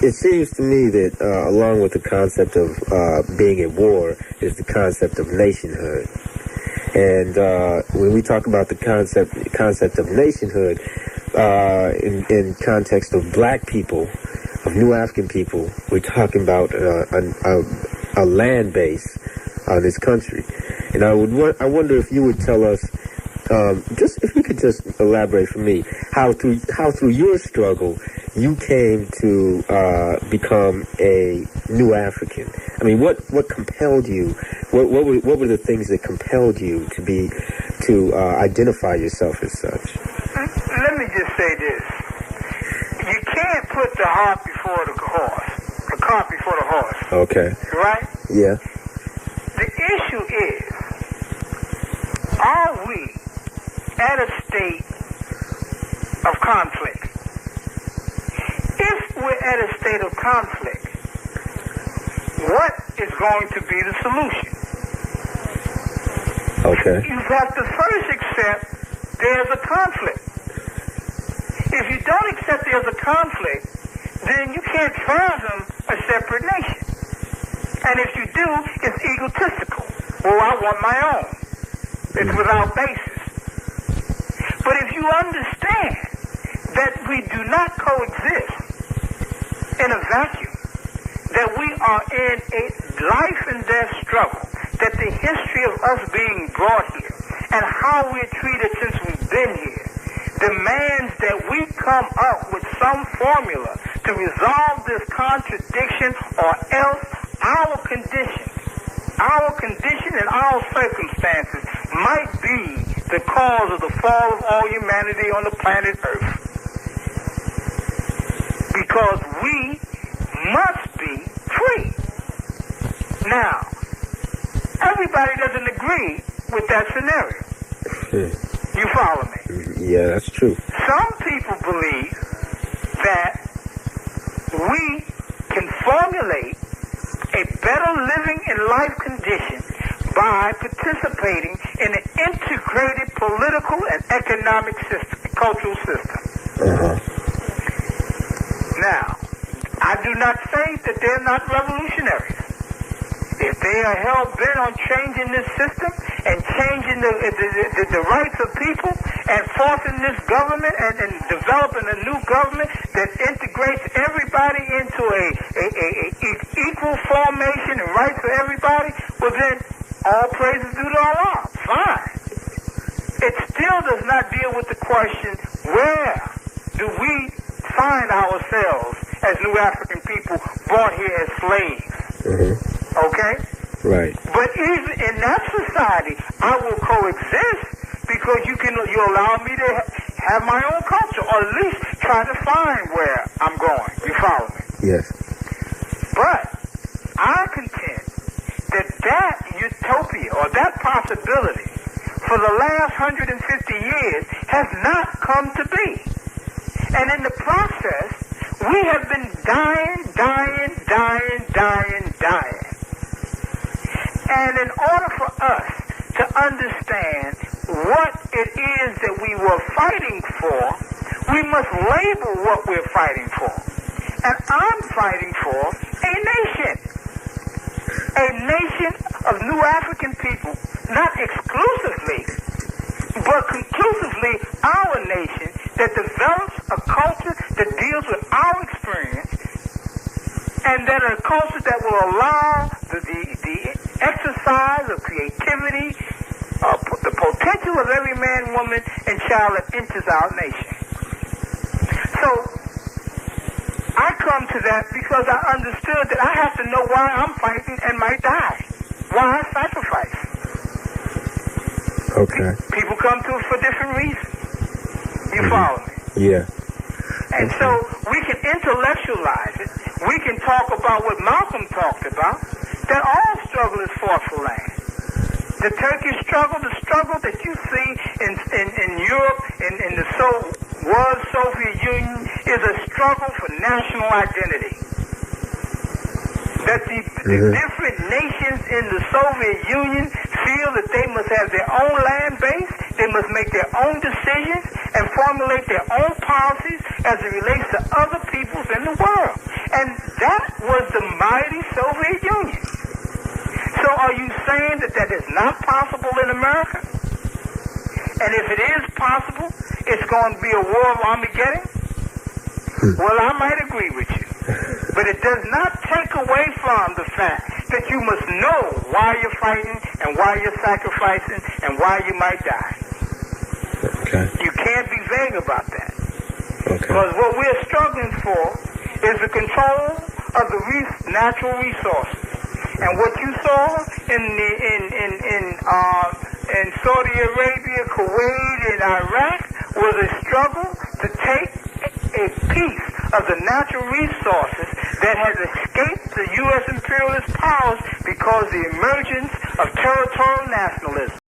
It seems to me that along with the concept of being at war is the concept of nationhood. And when we talk about the concept of nationhood in context of black people, of New African people, we're talking about a land base on this country. And I wonder if you would tell us, just if you could just elaborate for me, how through your struggle you came to become a New African. I mean, what compelled you? What were the things that compelled you to identify yourself as such? Let me just say this: you can't put the cart before the horse. Okay. Right? Yeah. The issue is, are we at a state of conflict? If we're at a state of conflict, what is going to be the solution? Okay. You have to first accept there's a conflict. If you don't accept there's a conflict, then you can't fathom a separate nation. And if you do, it's egotistical. Well, I want my own. It's without basis. But if you understand that we do not coexist in a vacuum, that we are in a life and death struggle, that the history of us being brought here and how we're treated since we've been here demands that we come up with some formula to resolve this contradiction, or else our condition and our circumstances might be the cause of the fall of all humanity on the planet Earth. Because we must be free. Now, everybody doesn't agree with that scenario. You follow me? Yeah, that's true. Some people believe that we can formulate a better living and life condition by participating in an integrated political and economic system, cultural system. Uh-huh. Now, I do not say that they're not revolutionaries. If they are hell-bent on changing this system and changing the rights of people and forcing this government and developing a new government that integrates everybody into a equal formation and rights for everybody, well then, all praises due to Allah. Fine. It still does not deal with the question, where do we find ourselves as New African people born here as slaves? Mm-hmm. Okay? Right. But even in that society, I will coexist because you allow me to have my own culture, or at least try to find where I'm going. You follow me? Yes. But I contend that utopia or that possibility for the last 150 years has not come to be. And in the process, we have been dying. And in order for us to understand what it is that we were fighting for, we must label what we're fighting for. And I'm fighting for a nation. A nation of New African people, not exclusively, but conclusively our nation that develops a culture that deals with our experience, and that a culture that will allow the exercise of creativity, the potential of every man, woman, and child that enters our nation. So I come to that because I understood that I have to know why I'm fighting and might die, why I sacrifice. Okay. People come to it for different reasons. You follow me? Yeah. And so we can intellectualize it. We can talk about what Malcolm talked about, that all struggle is fought for land. The Turkish struggle, the struggle that you see in Europe, in the Soviet Union, is a struggle for national identity. That the different nations in the Soviet Union feel that they must have their own land base, they must make their own decisions and formulate their own policies as it relates to other peoples in the world. And that was the mighty Soviet Union. So are you saying that that is not possible in America? And if it is possible, it's going to be a war of Armageddon? Well, I might agree with you. But it does not take away from the fact that you must know why you're fighting and why you're sacrificing and why you might die. Okay. You can't be vague about that. Okay. Because what we're struggling for is the control of the natural resources. And what you saw in Saudi Arabia, Kuwait, and Iraq was a struggle to take a piece of the natural resources that has escaped the U.S. imperialist powers because of the emergence of territorial nationalism.